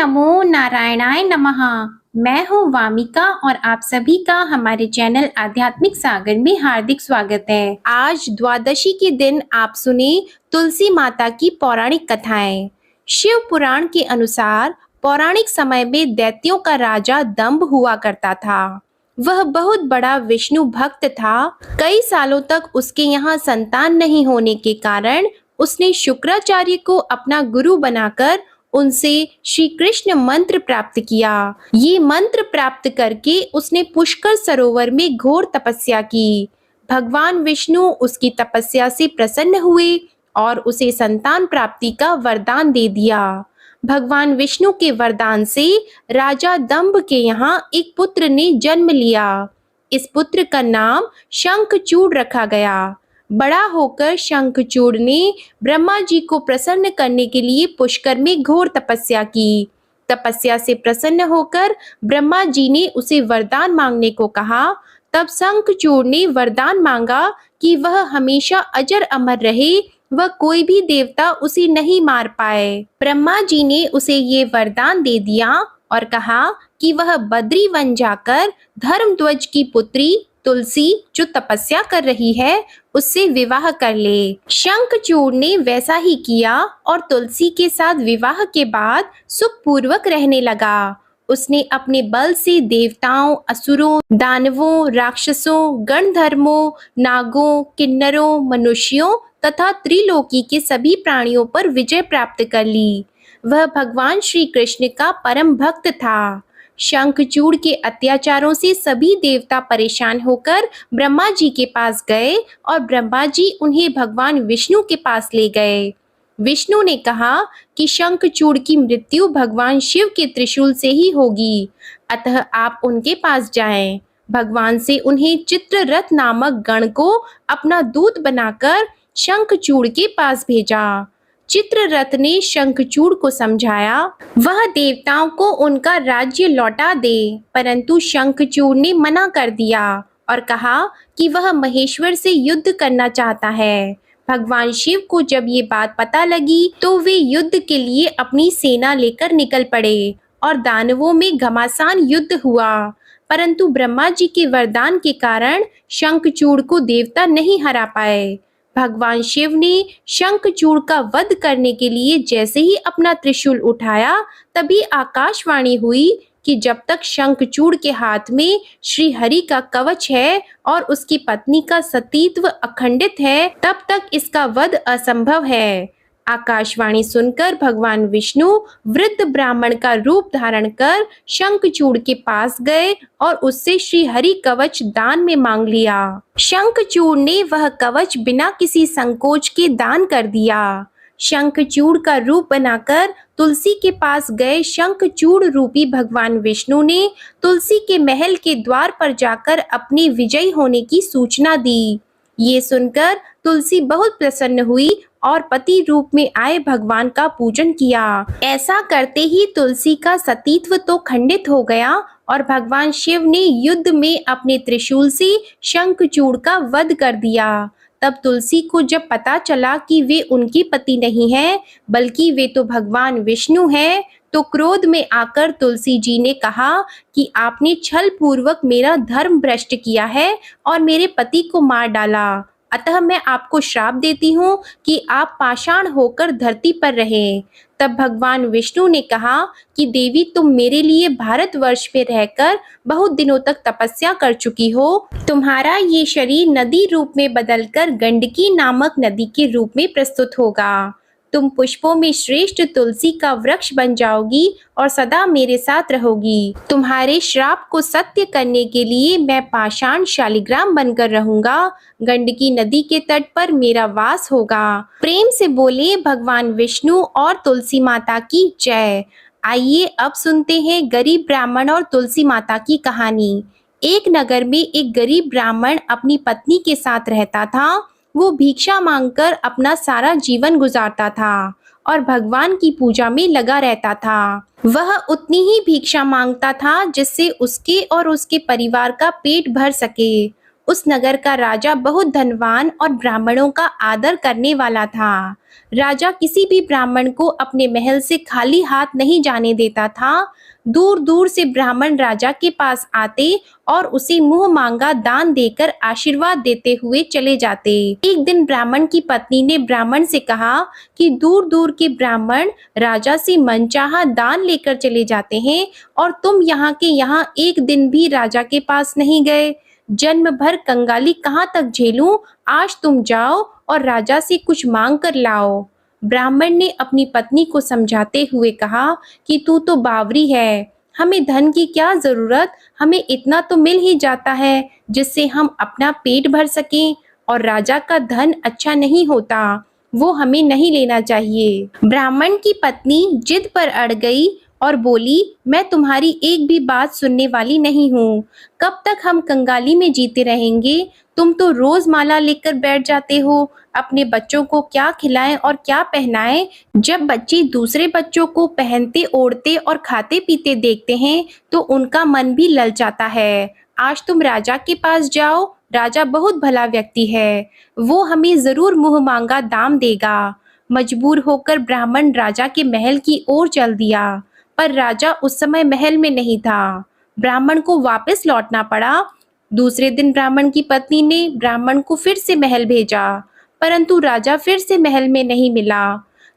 नमो नारायणाय नमः। मैं हूँ वामिका और आप सभी का हमारे चैनल आध्यात्मिक सागर में हार्दिक स्वागत है। आज द्वादशी के दिन आप सुने तुलसी माता की पौराणिक कथाएं। शिव पुराण के अनुसार पौराणिक समय में दैत्यों का राजा दंभ हुआ करता था। वह बहुत बड़ा विष्णु भक्त था। कई सालों तक उसके यहाँ संतान नहीं होने के कारण उसने शुक्राचार्य को अपना गुरु बनाकर उनसे श्री कृष्ण मंत्र प्राप्त किया। ये मंत्र प्राप्त करके उसने पुष्कर सरोवर में घोर तपस्या की। भगवान विष्णु उसकी तपस्या से प्रसन्न हुए और उसे संतान प्राप्ति का वरदान दे दिया। भगवान विष्णु के वरदान से राजा दंभ के यहाँ एक पुत्र ने जन्म लिया। इस पुत्र का नाम शंखचूड़ रखा गया। बड़ा होकर शंखचूड़ ने ब्रह्मा जी को प्रसन्न करने के लिए पुष्कर में घोर तपस्या की। तपस्या से प्रसन्न होकर ब्रह्मा जी ने उसे वरदान मांगने को कहा। तब शंखचूड़ ने वरदान मांगा कि वह हमेशा अजर अमर रहे, वह कोई भी देवता उसे नहीं मार पाए। ब्रह्मा जी ने उसे ये वरदान दे दिया और कहा कि वह बद्री वन जाकर धर्मध्वज की पुत्री तुलसी जो तपस्या कर रही है उससे विवाह कर ले। शंखचूड़ ने वैसा ही किया और तुलसी के साथ विवाह के बाद सुखपूर्वक रहने लगा। उसने अपने बल से देवताओं, असुरों, दानवों, राक्षसों, गणधर्मों, नागों, किन्नरों, मनुष्यों तथा त्रिलोकी के सभी प्राणियों पर विजय प्राप्त कर ली। वह भगवान श्री कृष्ण का परम भक्त था। शंखचूड़ के अत्याचारों से सभी देवता परेशान होकर ब्रह्मा जी के पास गए और ब्रह्मा जी उन्हें भगवान विष्णु के पास ले गए। विष्णु ने कहा कि शंखचूड़ की मृत्यु भगवान शिव के त्रिशूल से ही होगी, अतः आप उनके पास जाएं। भगवान से उन्हें चित्ररथ नामक गण को अपना दूत बनाकर शंखचूड़ के पास भेजा। चित्ररथ ने शंखचूड़ को समझाया वह देवताओं को उनका राज्य लौटा दे, परंतु शंखचूड़ ने मना कर दिया और कहा कि वह महेश्वर से युद्ध करना चाहता है। भगवान शिव को जब ये बात पता लगी तो वे युद्ध के लिए अपनी सेना लेकर निकल पड़े और दानवों में घमासान युद्ध हुआ, परंतु ब्रह्मा जी के वरदान के कारण शंखचूड़ को देवता नहीं हरा पाए। भगवान शिव ने शंखचूड़ का वध करने के लिए जैसे ही अपना त्रिशूल उठाया तभी आकाशवाणी हुई कि जब तक शंखचूड़ के हाथ में श्री हरि का कवच है और उसकी पत्नी का सतीत्व अखंडित है तब तक इसका वध असंभव है। आकाशवाणी सुनकर भगवान विष्णु वृद्ध ब्राह्मण का रूप धारण कर शंखचूड़ के पास गए और उससे श्री हरि कवच दान में मांग लिया। शंखचूड़ ने वह कवच बिना किसी संकोच के दान कर दिया। शंखचूड़ का रूप बनाकर तुलसी के पास गए शंखचूड़ रूपी भगवान विष्णु ने तुलसी के महल के द्वार पर जाकर अपने विजयी होने की सूचना दी। ये सुनकर तुलसी बहुत प्रसन्न हुई और पति रूप में आए भगवान का पूजन किया। ऐसा करते ही तुलसी का सतीत्व तो खंडित हो गया और भगवान शिव ने युद्ध में अपने त्रिशूल से शंखचूड़ का वध कर दिया। तब तुलसी को जब पता चला कि वे उनके पति नहीं हैं बल्कि वे तो भगवान विष्णु हैं, तो क्रोध में आकर तुलसी जी ने कहा कि आपने छल पूर्वक मेरा धर्म भ्रष्ट किया है और मेरे पति को मार डाला, अतः मैं आपको श्राप देती हूँ कि आप पाषाण होकर धरती पर रहें। तब भगवान विष्णु ने कहा कि देवी तुम मेरे लिए भारतवर्ष में रहकर बहुत दिनों तक तपस्या कर चुकी हो, तुम्हारा ये शरीर नदी रूप में बदलकर गंडकी नामक नदी के रूप में प्रस्तुत होगा। तुम पुष्पों में श्रेष्ठ तुलसी का वृक्ष बन जाओगी और सदा मेरे साथ रहोगी। तुम्हारे श्राप को सत्य करने के लिए मैं पाषाण शालिग्राम बनकर रहूंगा। गंडकी नदी के तट पर मेरा वास होगा। प्रेम से बोले भगवान विष्णु और तुलसी माता की जय। आइए अब सुनते हैं गरीब ब्राह्मण और तुलसी माता की कहानी। एक नगर में एक गरीब ब्राह्मण अपनी पत्नी के साथ रहता था। वो भिक्षा मांगकर अपना सारा जीवन गुजारता था और भगवान की पूजा में लगा रहता था। वह उतनी ही भिक्षा मांगता था जिससे उसके और उसके परिवार का पेट भर सके। उस नगर का राजा बहुत धनवान और ब्राह्मणों का आदर करने वाला था। राजा किसी भी ब्राह्मण को अपने महल से खाली हाथ नहीं जाने देता था। दूर दूर से ब्राह्मण राजा के पास आते और उसे मुंह मांगा दान देकर आशीर्वाद देते हुए चले जाते। एक दिन ब्राह्मण की पत्नी ने ब्राह्मण से कहा कि दूर दूर के ब्राह्मण राजा से मनचाहा दान लेकर चले जाते हैं और तुम यहाँ के यहाँ एक दिन भी राजा के पास नहीं गए। जन्म भर कंगाली कहाँ तक झेलूं? आज तुम जाओ और राजा से कुछ मांग कर लाओ। ब्राह्मण ने अपनी पत्नी को समझाते हुए कहा कि तू तो बावरी है, हमें धन की क्या जरूरत, हमें इतना तो मिल ही जाता है जिससे हम अपना पेट भर सकें, और राजा का धन अच्छा नहीं होता, वो हमें नहीं लेना चाहिए। ब्राह्मण की पत्नी जिद पर अड़ गई और बोली, मैं तुम्हारी एक भी बात सुनने वाली नहीं हूँ। कब तक हम कंगाली में जीते रहेंगे? तुम तो रोज माला लेकर बैठ जाते हो। अपने बच्चों को क्या खिलाएं और क्या पहनाएं? जब बच्चे दूसरे बच्चों को पहनते ओढ़ते और खाते पीते देखते हैं तो उनका मन भी ललचाता है। आज तुम राजा के पास जाओ, राजा बहुत भला व्यक्ति है, वो हमें जरूर मुंह मांगा दाम देगा। मजबूर होकर ब्राह्मण राजा के महल की ओर चल दिया, पर राजा उस समय महल में नहीं था। ब्राह्मण को वापस लौटना पड़ा। दूसरे दिन ब्राह्मण की पत्नी ने ब्राह्मण को फिर से महल भेजा, परंतु राजा फिर से महल में नहीं मिला।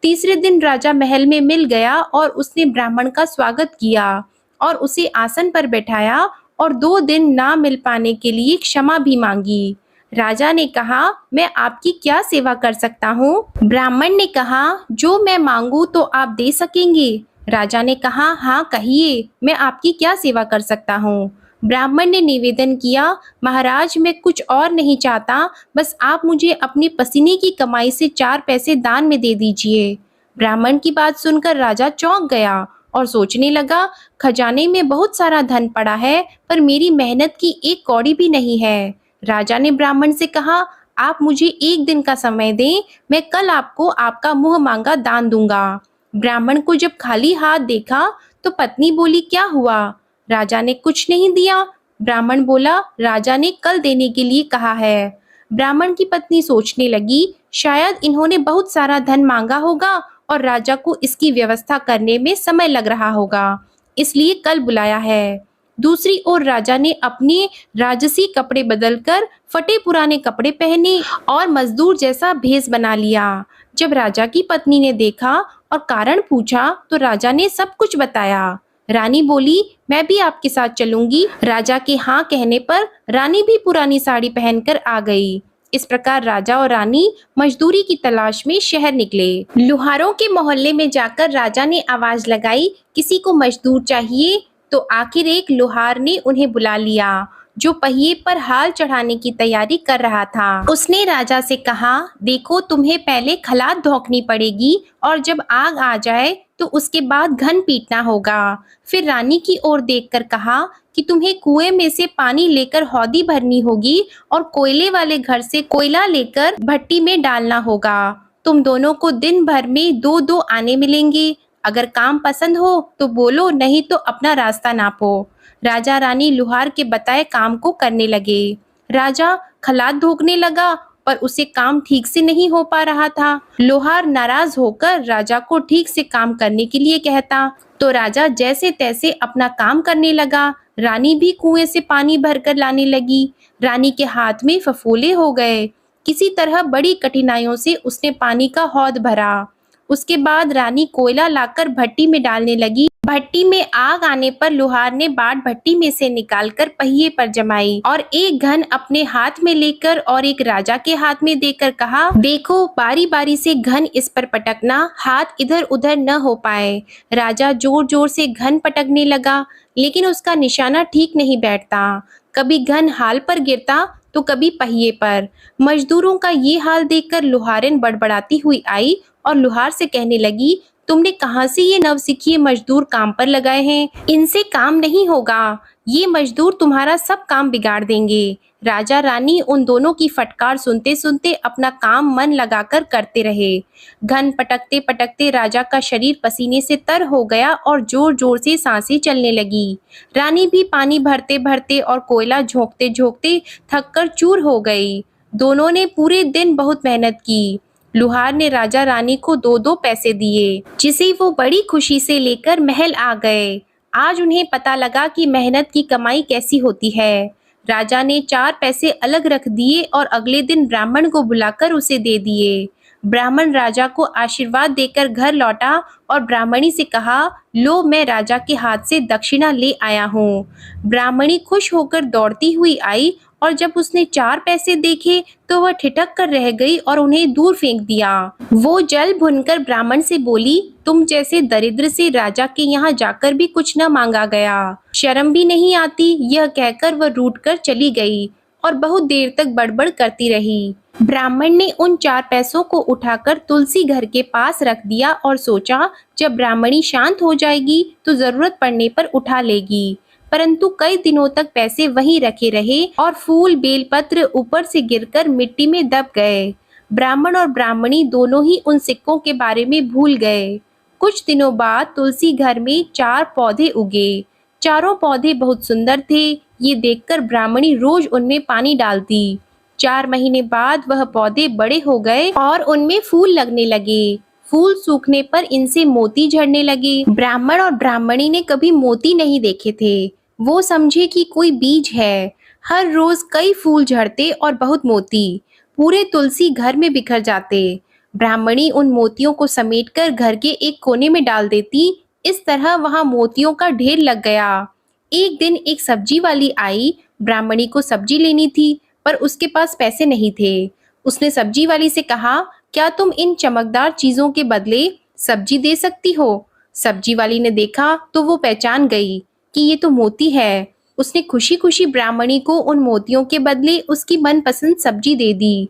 तीसरे दिन राजा महल में मिल गया और उसने ब्राह्मण का स्वागत किया और उसे आसन पर बैठाया और 2 दिन ना मिल पाने के लिए क्षमा भी मांगी। राजा ने कहा, मैं आपकी क्या सेवा कर सकता हूँ? ब्राह्मण ने कहा, जो मैं मांगू तो आप दे सकेंगे? राजा ने कहा, हाँ कहिए, मैं आपकी क्या सेवा कर सकता हूँ? ब्राह्मण ने निवेदन किया, महाराज मैं कुछ और नहीं चाहता, बस आप मुझे अपने पसीने की कमाई से 4 पैसे दान में दे दीजिए। ब्राह्मण की बात सुनकर राजा चौंक गया और सोचने लगा, खजाने में बहुत सारा धन पड़ा है पर मेरी मेहनत की एक कौड़ी भी नहीं है। राजा ने ब्राह्मण से कहा, आप मुझे 1 दिन का समय दें, मैं कल आपको आपका मुंह मांगा दान दूंगा। ब्राह्मण को जब खाली हाथ देखा तो पत्नी बोली, क्या हुआ? राजा ने कुछ नहीं दिया। ब्राह्मण बोला, राजा ने कल देने के लिए कहा है। ब्राह्मण की पत्नी सोचने लगी, शायद इन्होंने बहुत सारा धन मांगा होगा और राजा को इसकी व्यवस्था करने में समय लग रहा होगा, इसलिए कल बुलाया है। दूसरी ओर राजा ने अपने राजसी कपड़े बदलकर फटे पुराने कपड़े पहने और मजदूर जैसा भेष बना लिया। जब राजा की पत्नी ने देखा और कारण पूछा तो राजा ने सब कुछ बताया। रानी बोली, मैं भी आपके साथ चलूंगी। राजा के हाँ कहने पर रानी भी पुरानी साड़ी पहनकर आ गई। इस प्रकार राजा और रानी मजदूरी की तलाश में शहर निकले। लुहारों के मोहल्ले में जाकर राजा ने आवाज लगाई, किसी को मजदूर चाहिए? तो आखिर एक लोहार ने उन्हें बुला लिया, जो पहिए पर हाल चढ़ाने की तैयारी कर रहा था। उसने राजा से कहा, देखो तुम्हें पहले खलात धोखनी पड़ेगी और जब आग आ जाए तो उसके बाद घन पीटना होगा। फिर रानी की ओर देखकर कहा कि तुम्हें कुएं में से पानी लेकर हौदी भरनी होगी और कोयले वाले घर से कोयला लेकर भट्टी में डालना होगा। तुम दोनों को दिन भर में 2-2 आने मिलेंगे। अगर काम पसंद हो तो बोलो, नहीं तो अपना रास्ता नापो। राजा रानी लुहार के बताए काम को करने लगे। राजा खलात धोखने लगा पर उसे काम ठीक से नहीं हो पा रहा था। लोहार नाराज होकर राजा को ठीक से काम करने के लिए कहता तो राजा जैसे तैसे अपना काम करने लगा। रानी भी कुएं से पानी भरकर लाने लगी। रानी के हाथ में फफोले हो गए। किसी तरह बड़ी कठिनाइयों से उसने पानी का हौद भरा। उसके बाद रानी कोयला लाकर भट्टी में डालने लगी। भट्टी में आग आने पर लोहार ने बाट भट्टी में से निकालकर पहिए पर जमाई और एक घन अपने हाथ में लेकर और एक राजा के हाथ में देकर कहा, देखो बारी बारी से घन इस पर पटकना, हाथ इधर उधर न हो पाए। राजा जोर जोर से घन पटकने लगा, लेकिन उसका निशाना ठीक नहीं बैठता। कभी घन हाल पर गिरता तो कभी पहिए पर। मजदूरों का ये हाल देखकर लोहारिन बड़बड़ाती हुई आई और लोहार से कहने लगी, तुमने कहां से ये नवसिखिए मजदूर काम पर लगाए हैं? इनसे काम नहीं होगा। ये मजदूर तुम्हारा सब काम बिगाड़ देंगे। राजा रानी उन दोनों की फटकार सुनते सुनते अपना काम मन लगाकर करते रहे। घन पटकते पटकते राजा का शरीर पसीने से तर हो गया और जोर जोर से सांसें चलने लगी। रानी भी पानी भरते भरते और कोयला झोंकते झोंकते थककर चूर हो गई। दोनों ने पूरे दिन बहुत मेहनत की। लुहार ने राजा रानी को दो दो पैसे दिए, जिसे वो बड़ी खुशी से लेकर महल आ गए। आज उन्हें पता लगा कि मेहनत की कमाई कैसी होती है। राजा ने 4 पैसे अलग रख दिए और अगले दिन ब्राह्मण को बुलाकर उसे दे दिए। ब्राह्मण राजा को आशीर्वाद देकर घर लौटा और ब्राह्मणी से कहा, लो मैं राजा के हाथ से दक्षिणा ले आया हूँ। ब्राह्मणी खुश होकर दौड़ती हुई आई और जब उसने 4 पैसे देखे तो वह ठिठक कर रह गई और उन्हें दूर फेंक दिया। वो जल भुनकर ब्राह्मण से बोली, तुम जैसे दरिद्र से राजा के यहाँ जाकर भी कुछ न मांगा गया, शर्म भी नहीं आती। यह कहकर वह रूठकर चली गई और बहुत देर तक बड़बड़ करती रही। ब्राह्मण ने उन 4 पैसों को उठाकर तुलसी घर के पास रख दिया और सोचा, जब ब्राह्मणी शांत हो जाएगी तो जरूरत पड़ने पर उठा लेगी। परंतु कई दिनों तक पैसे वहीं रखे रहे और फूल बेलपत्र ऊपर से गिरकर मिट्टी में दब गए। ब्राह्मण और ब्राह्मणी दोनों ही उन सिक्कों के बारे में भूल गए। कुछ दिनों बाद तुलसी घर में 4 पौधे उगे। चारों पौधे बहुत सुंदर थे। ये देखकर ब्राह्मणी रोज उनमें पानी डालती। 4 महीने बाद वह पौधे बड़े हो गए और उनमें फूल लगने लगे। फूल सूखने पर इनसे मोती झड़ने लगे। ब्राह्मण और ब्राह्मणी ने कभी मोती नहीं देखे थे। वो समझे कि कोई बीज है। हर रोज कई फूल झड़ते और बहुत मोती पूरे तुलसी घर में बिखर जाते। ब्राह्मणी उन मोतियों को समेटकर घर के एक कोने में डाल देती। इस तरह वहां मोतियों का ढेर लग गया। एक दिन एक सब्जी वाली आई। ब्राह्मणी को सब्जी लेनी थी, पर उसके पास पैसे नहीं थे। उसने सब्जी वाली से कहा, क्या तुम इन चमकदार चीजों के बदले सब्जी दे सकती हो? सब्जी वाली ने देखा तो वो पहचान गई कि ये तो मोती है। उसने खुशी खुशी ब्राह्मणी को उन मोतियों के बदले उसकी मनपसंद सब्जी दे दी।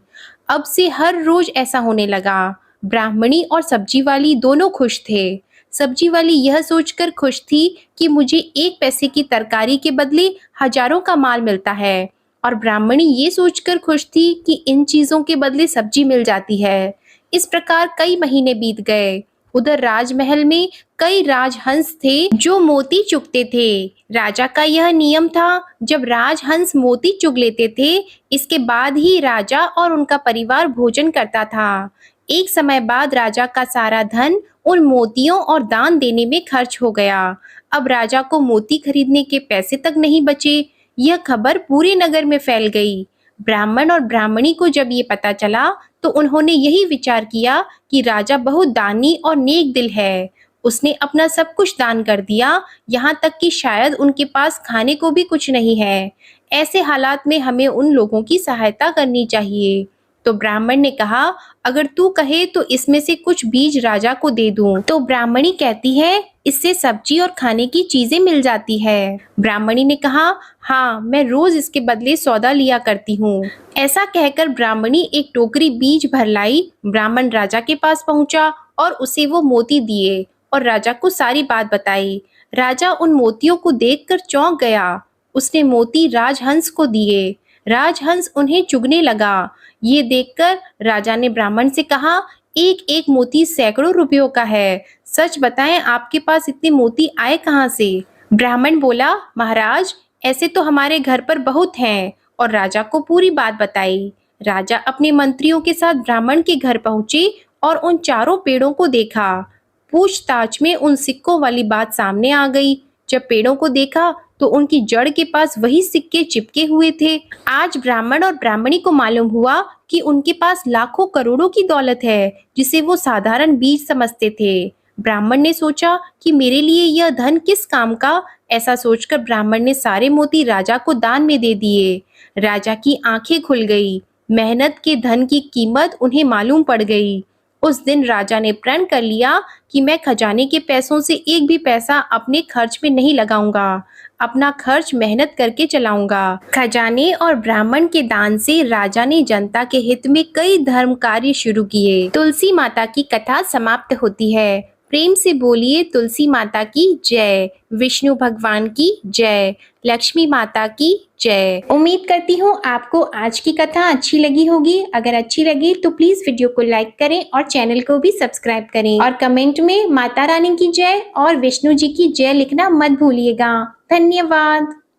अब से हर रोज ऐसा होने लगा। ब्राह्मणी और सब्जी वाली दोनों खुश थे। सब्जी वाली यह सोचकर खुश थी कि मुझे 1 पैसे की तरकारी के बदले हजारों का माल मिलता है, और ब्राह्मणी ये सोचकर खुश थी कि इन चीजों के बदले सब्जी मिल जाती है। इस प्रकार कई महीने बीत गए। उधर राजमहल में कई राजहंस थे जो मोती चुगते थे। राजा का यह नियम था, जब राजहंस मोती चुग लेते थे, इसके बाद ही राजा और उनका परिवार भोजन करता था। एक समय बाद राजा का सारा धन उन मोतियों और दान देने में खर्च हो गया। अब राजा को मोती खरीदने के पैसे तक नहीं बचे। यह खबर पूरे नगर में फैल गई। ब्राह्मण और ब्राह्मणी को जब ये पता चला तो उन्होंने यही विचार किया कि राजा बहुत दानी और नेक दिल है। उसने अपना सब कुछ दान कर दिया, यहाँ तक कि शायद उनके पास खाने को भी कुछ नहीं है। ऐसे हालात में हमें उन लोगों की सहायता करनी चाहिए। तो ब्राह्मण ने कहा, अगर तू कहे तो इसमें से कुछ बीज राजा को दे दूं। तो ब्राह्मणी कहती है, इससे सब्जी और खाने की चीजें मिल जाती है। ब्राह्मणी ने कहा, हाँ, मैं रोज इसके बदले सौदा लिया करती हूँ। ऐसा कहकर ब्राह्मणी एक टोकरी बीज भर लाई। ब्राह्मण राजा के पास पहुंचा और उसे वो मोती दिए और राजा को सारी बात बताई। राजा उन मोतियों को देखकर चौंक गया। उसने मोती राजहंस को दिए। राजहंस उन्हें चुगने लगा। ये देखकर राजा ने ब्राह्मण से कहा, एक एक मोती सैकड़ों रुपयों का है। सच बताएं, आपके पास इतने मोती आए कहाँ से? ब्राह्मण बोला, महाराज, ऐसे तो हमारे घर पर बहुत हैं, और राजा को पूरी बात बताई। राजा अपने मंत्रियों के साथ ब्राह्मण के घर पहुंचे और उन चारों पेड़ों को देखा। पूछताछ में उन सिक्कों वाली बात सामने आ गई। जब पेड़ों को देखा तो उनकी जड़ के पास वही सिक्के चिपके हुए थे। आज ब्राह्मण और ब्राह्मणी को मालूम हुआ कि उनके पास लाखों करोड़ों की दौलत है, जिसे वो साधारण बीज समझते थे। ब्राह्मण ने सोचा कि मेरे लिए यह धन किस काम का। ऐसा सोचकर ब्राह्मण ने सारे मोती राजा को दान में दे दिए। राजा की आंखें खुल गई। मेहनत के धन की कीमत उन्हें मालूम पड़ गई। उस दिन राजा ने प्रण कर लिया कि मैं खजाने के पैसों से एक भी पैसा अपने खर्च में नहीं लगाऊंगा। अपना खर्च मेहनत करके चलाऊंगा। खजाने और ब्राह्मण के दान से राजा ने जनता के हित में कई धर्म कार्य शुरू किए। तुलसी माता की कथा समाप्त होती है। प्रेम से बोलिए तुलसी माता की जय, विष्णु भगवान की जय, लक्ष्मी माता की जय। उम्मीद करती हूँ आपको आज की कथा अच्छी लगी होगी। अगर अच्छी लगी तो प्लीज वीडियो को लाइक करें और चैनल को भी सब्सक्राइब करें और कमेंट में माता रानी की जय और विष्णु जी की जय लिखना मत भूलिएगा। धन्यवाद।